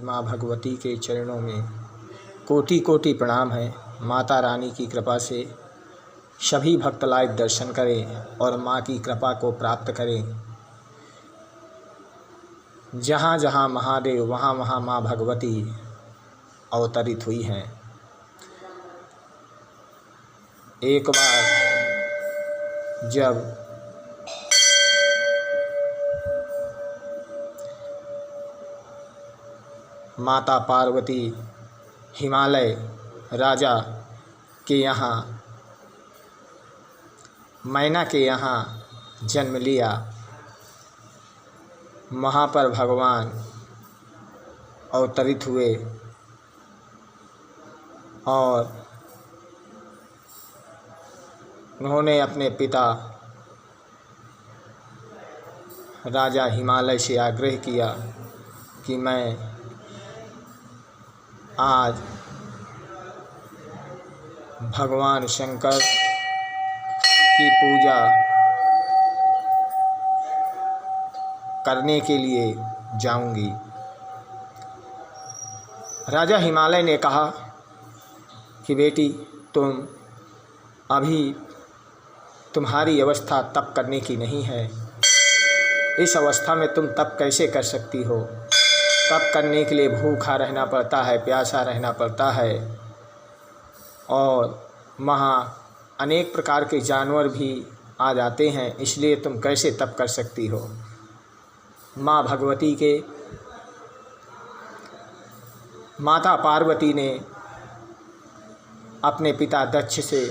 माँ भगवती के चरणों में कोटि कोटि प्रणाम है। माता रानी की कृपा से सभी भक्त लाइव दर्शन करें और माँ की कृपा को प्राप्त करें। जहाँ जहाँ महादेव वहाँ वहाँ माँ भगवती अवतरित हुई हैं। एक बार जब माता पार्वती हिमालय राजा के यहाँ मैना के यहाँ जन्म लिया, वहाँ पर भगवान अवतरित हुए और उन्होंने अपने पिता राजा हिमालय से आग्रह किया कि मैं आज भगवान शंकर की पूजा करने के लिए जाऊंगी। राजा हिमालय ने कहा कि बेटी, तुम्हारी अवस्था तप करने की नहीं है। इस अवस्था में तुम तप कैसे कर सकती हो? तप करने के लिए भूखा रहना पड़ता है, प्यासा रहना पड़ता है और वहाँ अनेक प्रकार के जानवर भी आ जाते हैं, इसलिए तुम कैसे तप कर सकती हो? माँ भगवती के माता पार्वती ने अपने पिता दक्ष से,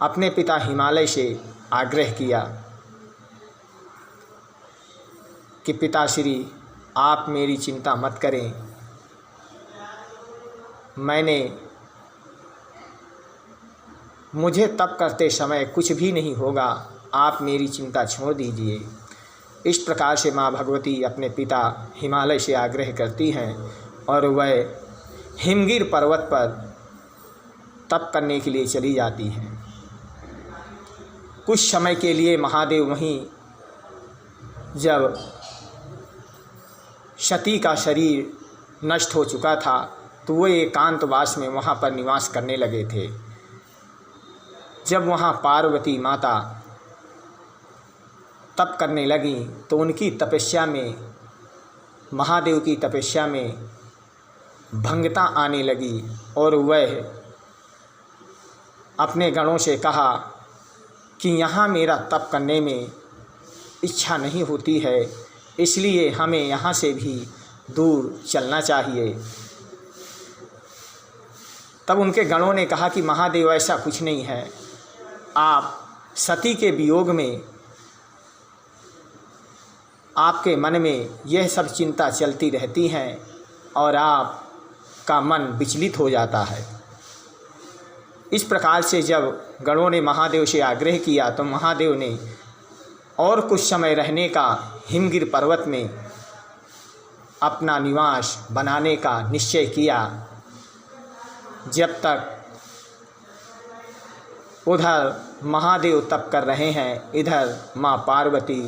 अपने पिता हिमालय से आग्रह किया कि पिताश्री, आप मेरी चिंता मत करें। मुझे तप करते समय कुछ भी नहीं होगा, आप मेरी चिंता छोड़ दीजिए। इस प्रकार से माँ भगवती अपने पिता हिमालय से आग्रह करती हैं और वह हिमगिर पर्वत पर तप करने के लिए चली जाती हैं। कुछ समय के लिए महादेव वहीं, जब सती का शरीर नष्ट हो चुका था तो वो एकांतवास में वहाँ पर निवास करने लगे थे। जब वहाँ पार्वती माता तप करने लगी तो उनकी तपस्या में, महादेव की तपस्या में भंगता आने लगी और वह अपने गणों से कहा कि यहाँ मेरा तप करने में इच्छा नहीं होती है, इसलिए हमें यहाँ से भी दूर चलना चाहिए। तब उनके गणों ने कहा कि महादेव, ऐसा कुछ नहीं है, आप सती के वियोग में आपके मन में यह सब चिंता चलती रहती हैं और आपका मन विचलित हो जाता है। इस प्रकार से जब गणों ने महादेव से आग्रह किया तो महादेव ने और कुछ समय रहने का हिमगिर पर्वत में अपना निवास बनाने का निश्चय किया। जब तक उधर महादेव तप कर रहे हैं, इधर माँ पार्वती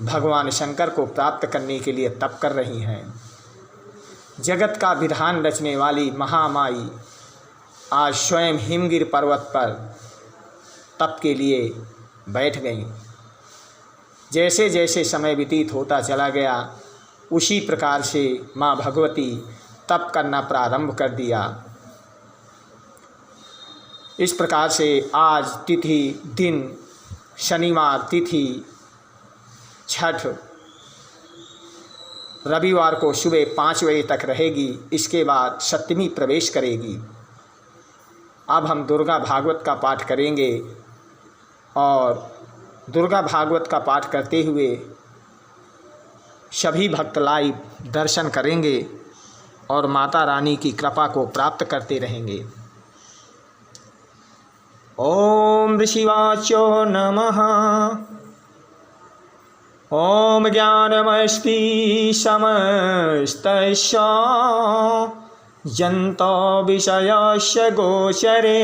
भगवान शंकर को प्राप्त करने के लिए तप कर रही हैं। जगत का विधान रचने वाली महामाई आज स्वयं हिमगिर पर्वत पर तप के लिए बैठ गई। जैसे जैसे समय व्यतीत होता चला गया, उसी प्रकार से माँ भगवती तप करना प्रारंभ कर दिया। इस प्रकार से आज तिथि दिन शनिवार तिथि छठ रविवार को सुबह 5 बजे तक रहेगी। इसके बाद सप्तमी प्रवेश करेगी। अब हम दुर्गा भागवत का पाठ करेंगे और दुर्गा भागवत का पाठ करते हुए सभी भक्त लाइव दर्शन करेंगे और माता रानी की कृपा को प्राप्त करते रहेंगे। ओम ऋषिवाचो नमः। ओम ज्ञानमस्ति समस्तस्य यन्तो विषयस्य गोचरे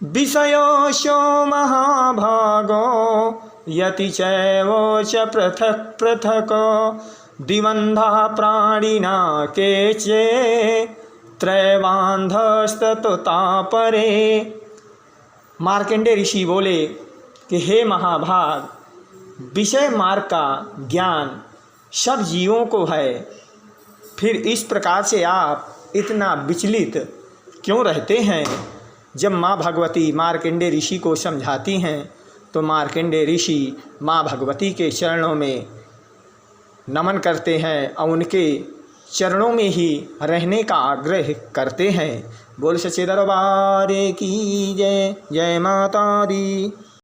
विषयोऽशो महाभागो यति चैव च पृथक् पृथक् द्विबन्धः प्राणिना केचे त्रैबान्धस्ततोतापरे। मार्कंडेय ऋषि बोले कि हे महाभाग, विषय मार्ग का ज्ञान सब जीवों को है, फिर इस प्रकार से आप इतना विचलित क्यों रहते हैं। जब माँ भगवती मार्कंडेय ऋषि को समझाती हैं तो मार्कंडेय ऋषि माँ भगवती के चरणों में नमन करते हैं और उनके चरणों में ही रहने का आग्रह करते हैं। बोल सच्चे दरबार की जय। जय माता दी।